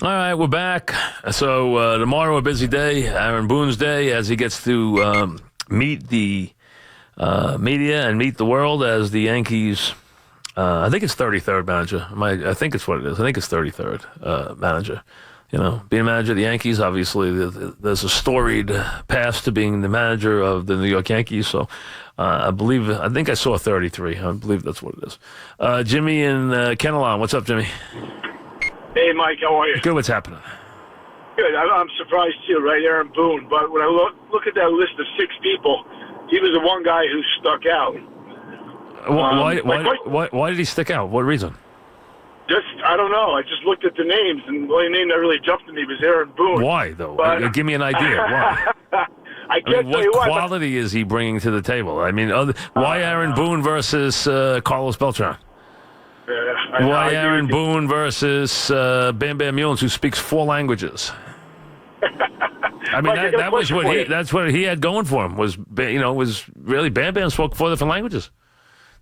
All right, we're back. So tomorrow a busy day, Aaron Boone's day, as he gets to meet the media and meet the world as the Yankees. I think it's 33rd manager. I think it's what it is. I think it's 33rd manager. You know, being manager of the Yankees, obviously, there's a storied past to being the manager of the New York Yankees. So I think I saw 33. I believe that's what it is. Jimmy and Kennelan. What's up, Jimmy? Hey, Mike, how are you? Good, what's happening? Good. I'm surprised too, right? Aaron Boone. But when I look at that list of 6 people, he was the one guy who stuck out. Why did he stick out? What reason? I don't know. I just looked at the names, and the only name that really jumped to me was Aaron Boone. Why, though? But, give me an idea. Why? What quality is he bringing to the table? I mean, why Aaron Boone versus Carlos Beltran? Why Aaron Boone versus Bam Bam Mullins, who speaks 4 languages? I mean, that's what he had going for him. Was really Bam Bam spoke 4 different languages.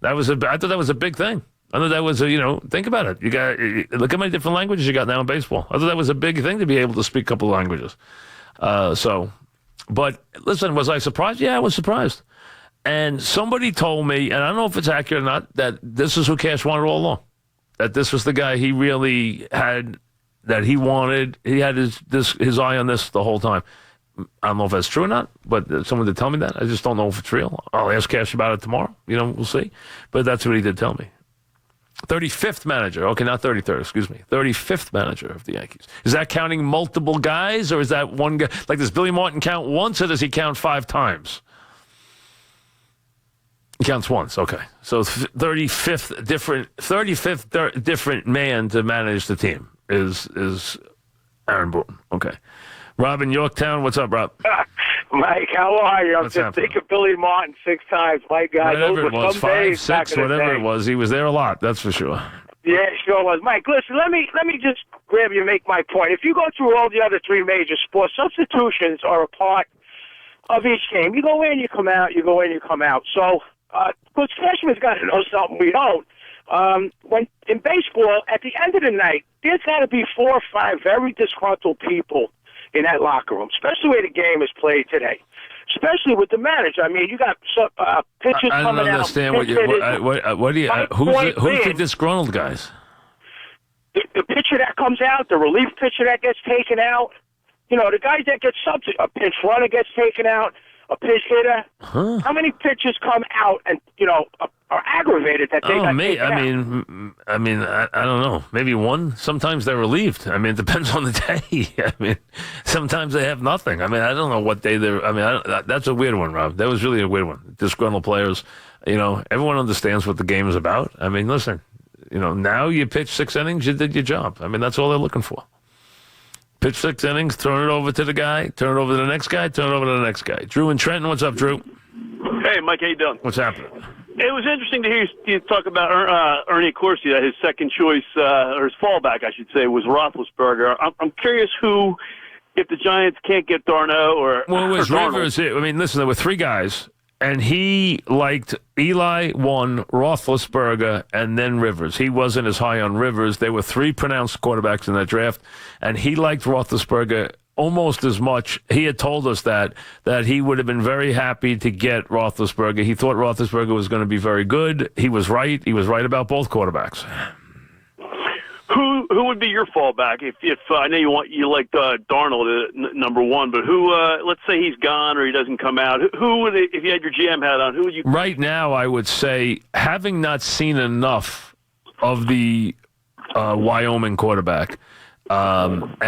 I thought that was a big thing. I thought that was think about it. Look how many different languages you got now in baseball. I thought that was a big thing to be able to speak a couple of languages. But listen, was I surprised? Yeah, I was surprised. And somebody told me, and I don't know if it's accurate or not, that this is who Cash wanted all along. That this was the guy he really had, that he wanted. He had his eye on this the whole time. I don't know if that's true or not, but someone did tell me that. I just don't know if it's real. I'll ask Cash about it tomorrow. We'll see. But that's what he did tell me. 35th manager. Okay, not 33rd, excuse me. 35th manager of the Yankees. Is that counting multiple guys, or is that one guy? Like, does Billy Martin count once, or does he count 5 times? He counts once, okay. So 35th different man to manage the team is Aaron Boone. Okay. Rob in Yorktown, what's up, Rob? Mike, how are you? I'm What's just happening? thinking Billy Martin 6 times. My God, Whatever it was, 5, 6, whatever it was. was, he was there a lot, that's for sure. Yeah, sure was. Mike, listen, let me just grab you and make my point. If you go through all the other 3 major sports, substitutions are a part of each game. You go in, you come out, you go in, you come out. So, Coach Cashman's got to know something we don't. When in baseball, at the end of the night, there's got to be 4 or 5 very disgruntled people in that locker room, especially the way the game is played today, especially with the manager. I mean, you got pitchers coming out. I don't understand who's the disgruntled guys? The pitcher that comes out, the relief pitcher that gets taken out, the guys that get a pinch runner gets taken out, a pitch hitter. Huh? How many pitchers come out and, are aggravated that they got taken out? I mean, I don't know. Maybe one. Sometimes they're relieved. I mean, it depends on the day. I mean, sometimes they have nothing. I mean, I don't know what day they're. I mean, that's a weird one, Rob. That was really a weird one. Disgruntled players. Everyone understands what the game is about. I mean, listen. Now you pitch 6 innings, you did your job. I mean, that's all they're looking for. Pitch 6 innings, turn it over to the guy, turn it over to the next guy, turn it over to the next guy. Drew in Trenton, what's up, Drew? Hey, Mike, how you doing? What's happening? It was interesting to hear you talk about Ernie Corsi, that his second choice, or his fallback, I should say, was Roethlisberger. I'm curious who, if the Giants can't get Darno or Well, it was Darnold. Rivers. I mean, listen, there were 3 guys, and he liked Eli 1, Roethlisberger, and then Rivers. He wasn't as high on Rivers. There were 3 pronounced quarterbacks in that draft, and he liked Roethlisberger almost as much. He had told us that he would have been very happy to get Roethlisberger. He thought Roethlisberger was going to be very good. He was right. He was right about both quarterbacks. Who would be your fallback if I know you like Darnold number 1, but who? Let's say he's gone or he doesn't come out. Who would, if you had your GM hat on? Who would you? Right now, I would say, having not seen enough of the Wyoming quarterback, and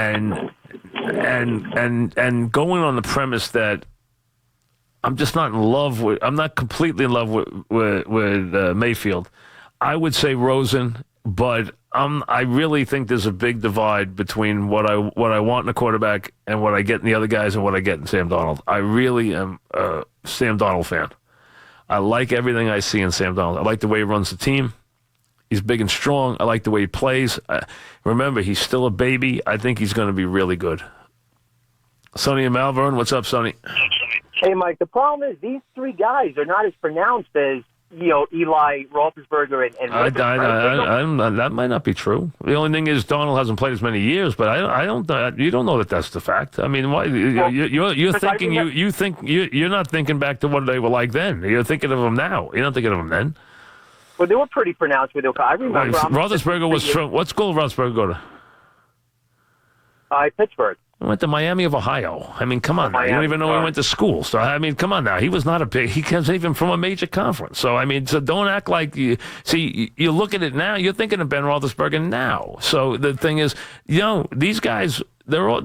going on the premise that I'm just not in love with. I'm not completely in love with Mayfield. I would say Rosen, but I really think there's a big divide between what I want in a quarterback and what I get in the other guys and what I get in Sam Darnold. I really am a Sam Darnold fan. I like everything I see in Sam Darnold. I like the way he runs the team. He's big and strong. I like the way he plays. Remember, he's still a baby. I think he's going to be really good. Sonny and Malvern, what's up, Sonny? Hey, Mike, the problem is these 3 guys are not as pronounced as Eli, Roethlisberger, and that might not be true. The only thing is Donald hasn't played as many years, but I don't. You don't know that that's the fact. I mean, why you're thinking you're not thinking back to what they were like then. You're thinking of them now. You're not thinking of them then. Well, they were pretty pronounced with I remember. Roethlisberger was from what school? Did Roethlisberger go to? Pittsburgh. He went to Miami of Ohio. I mean, come on now. You don't even know where he went to school. So, I mean, come on now. He was not he comes even from a major conference. So, I mean, so don't act like you look at it now. You're thinking of Ben Roethlisberger now. So the thing is, these guys, they're all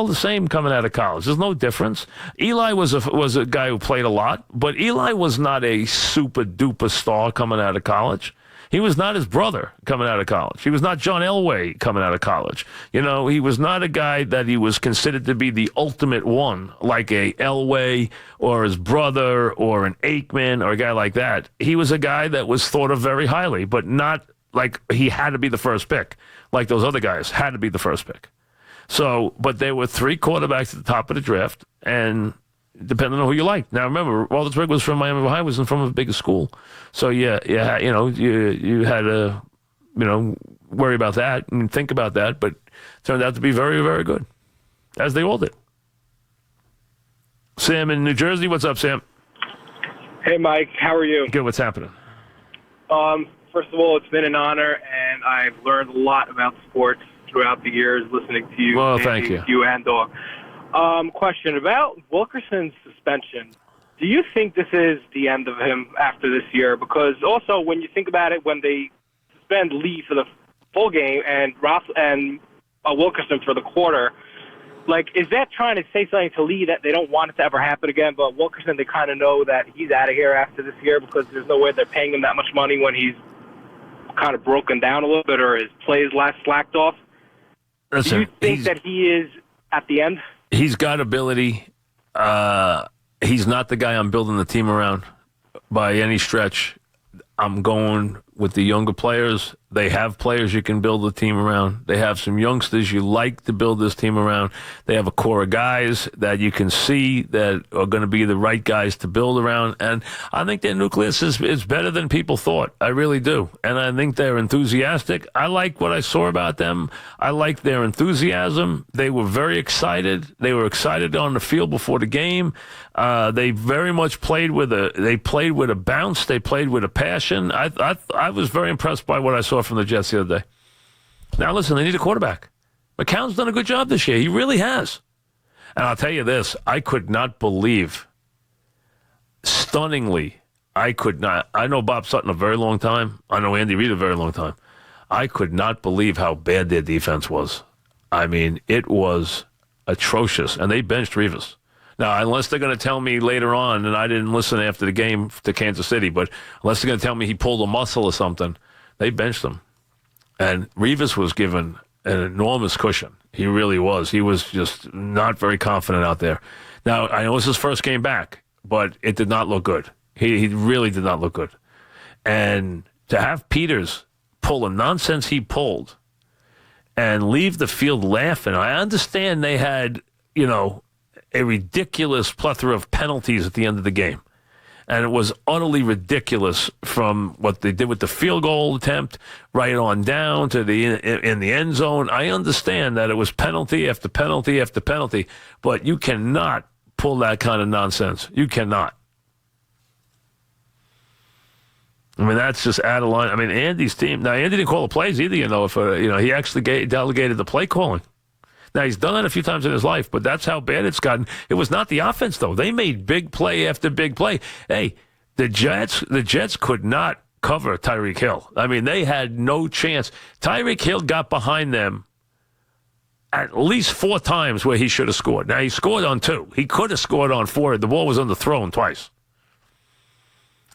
the same coming out of college. There's no difference. Eli was a guy who played a lot, but Eli was not a super duper star coming out of college. He was not his brother coming out of college. He was not John Elway coming out of college. He was not a guy that he was considered to be the ultimate one, like a Elway or his brother or an Aikman or a guy like that. He was a guy that was thought of very highly, but not like he had to be the first pick, like those other guys had to be the first pick. So, but there were 3 quarterbacks at the top of the draft, and depending on who you like. Now, remember, Roethlisberger was from Miami of Ohio, wasn't from a bigger school. So, you had to, worry about that and think about that, but it turned out to be very, very good, as they all did. Sam in New Jersey, what's up, Sam? Hey, Mike, how are you? Good, what's happening? First of all, it's been an honor, and I've learned a lot about sports throughout the years listening to you. Well, thank you. You and Dog. Question about Wilkerson's suspension. Do you think this is the end of him after this year? Because also, when you think about it, when they suspend Lee for the full game and Wilkerson for the quarter, is that trying to say something to Lee that they don't want it to ever happen again? But Wilkerson, they kind of know that he's out of here after this year because there's no way they're paying him that much money when he's kind of broken down a little bit or his plays slacked off. Listen, do you think that he is at the end? He's got ability. He's not the guy I'm building the team around by any stretch. I'm going with the younger players. They have players you can build a team around. They have some youngsters you like to build this team around. They have a core of guys that you can see that are going to be the right guys to build around. And I think their nucleus is better than people thought. I really do. And I think they're enthusiastic. I like what I saw about them. I like their enthusiasm. They were very excited. They were excited on the field before the game. They very much played with a bounce. They played with a passion. I was very impressed by what I saw from the Jets the other day. Now, listen, they need a quarterback. McCown's done a good job this year. He really has. And I'll tell you this, I could not believe, stunningly, I know Bob Sutton a very long time. I know Andy Reid a very long time. I could not believe how bad their defense was. I mean, it was atrocious. And they benched Revis. Now, unless they're going to tell me later on, and I didn't listen after the game to Kansas City, but unless they're going to tell me he pulled a muscle or something, they benched him. And Revis was given an enormous cushion. He really was. He was just not very confident out there. Now, I know it was his first game back, but it did not look good. He really did not look good. And to have Peters pull the nonsense he pulled and leave the field laughing, I understand they had, a ridiculous plethora of penalties at the end of the game. And it was utterly ridiculous from what they did with the field goal attempt right on down to in the end zone. I understand that it was penalty after penalty after penalty, but you cannot pull that kind of nonsense. You cannot. I mean, that's just out of line. I mean, Andy's team. Now, Andy didn't call the plays either, he actually delegated the play calling. Now, he's done that a few times in his life, but that's how bad it's gotten. It was not the offense, though. They made big play after big play. Hey, the Jets could not cover Tyreek Hill. I mean, they had no chance. Tyreek Hill got behind them at least 4 times where he should have scored. Now, he scored on 2. He could have scored on 4. The ball was underthrown twice.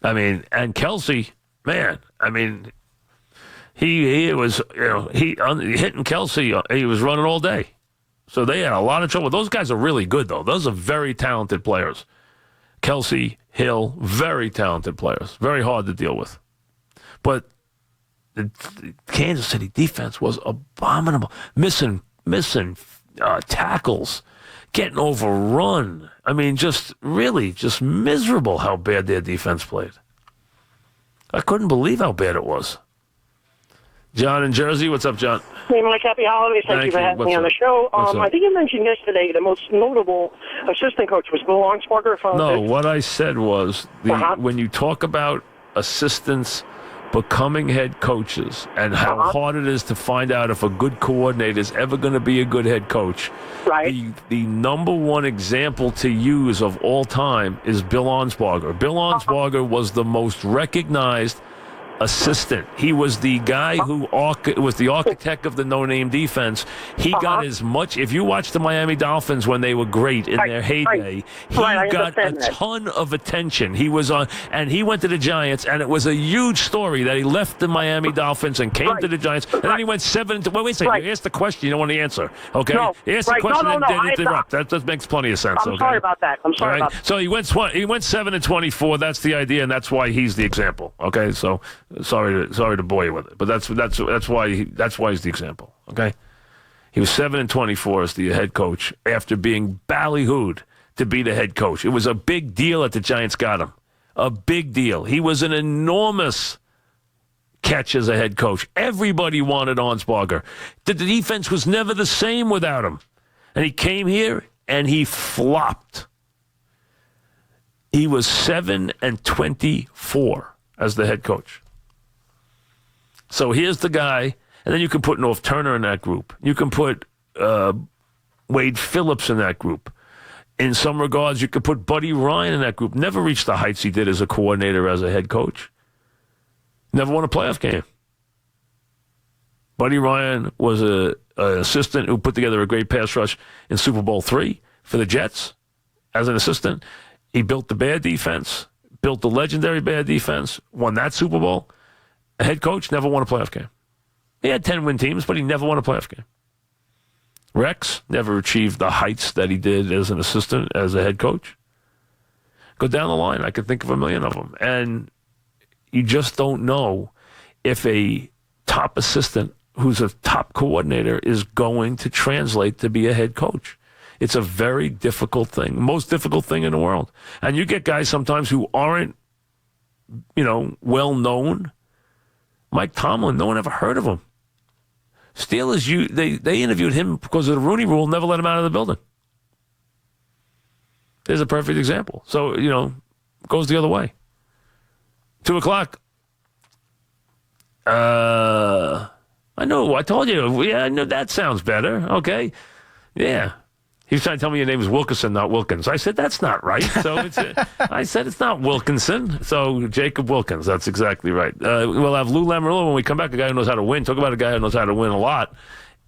I mean, and Kelsey, man, I mean, he was, hitting Kelsey, he was running all day. So they had a lot of trouble. Those guys are really good, though. Those are very talented players. Kelsey, Hill, very talented players. Very hard to deal with. But the Kansas City defense was abominable. Missing tackles, getting overrun. I mean, just miserable how bad their defense played. I couldn't believe how bad it was. John in Jersey, what's up, John? Hey, Mike, happy holidays. Thank you for having me on the show. I think you mentioned yesterday the most notable assistant coach was Bill Arnsparger. No, what I said was when you talk about assistants becoming head coaches and how hard it is to find out if a good coordinator is ever going to be a good head coach, right? The number one example to use of all time is Bill Arnsparger. Bill Arnsparger was the most recognized assistant. He was the guy who was the architect of the no-name defense. He got as much. If you watch the Miami Dolphins when they were great in their heyday, he got a ton of attention. He was on, and he went to the Giants, and it was a huge story that he left the Miami Dolphins and came to the Giants, and then he went 7. Well, wait a second. You asked the question. You don't want to answer. Okay. No, you asked the question and didn't interrupt. That just makes plenty of sense. I'm sorry about that. I'm sorry about that. So he went 7-24. That's the idea, and that's why he's the example. Okay. So. Sorry to bore you with it, but that's why he's the example. Okay, he was 7-24 as the head coach after being ballyhooed to be the head coach. It was a big deal that the Giants got him. A big deal. He was an enormous catch as a head coach. Everybody wanted Arnsparger. The defense was never the same without him, and he came here and he flopped. He was 7-24 as the head coach. So here's the guy, and then you can put North Turner in that group. You can put Wade Phillips in that group. In some regards, you could put Buddy Ryan in that group. Never reached the heights he did as a coordinator, as a head coach. Never won a playoff game. Buddy Ryan was an assistant who put together a great pass rush in Super Bowl III for the Jets as an assistant. He built the bad defense, built the legendary bad defense, won that Super Bowl. A head coach never won a playoff game. He had 10-win teams, but he never won a playoff game. Rex never achieved the heights that he did as an assistant, as a head coach. Go down the line. I could think of a million of them. And you just don't know if a top assistant who's a top coordinator is going to translate to be a head coach. It's a very difficult thing, most difficult thing in the world. And you get guys sometimes who aren't, well known. Mike Tomlin, no one ever heard of him. Steelers, they interviewed him because of the Rooney Rule, never let him out of the building. There's a perfect example. So, it goes the other way. 2:00. I know, I told you. Yeah, I know that sounds better. Okay. Yeah. He was trying to tell me your name is Wilkinson, not Wilkins. I said, that's not right. So I said, it's not Wilkinson. So Jacob Wilkins, that's exactly right. We'll have Lou Lamoriello when we come back, a guy who knows how to win. Talk about a guy who knows how to win a lot.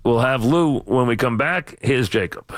We'll have Lou when we come back. Here's Jacob.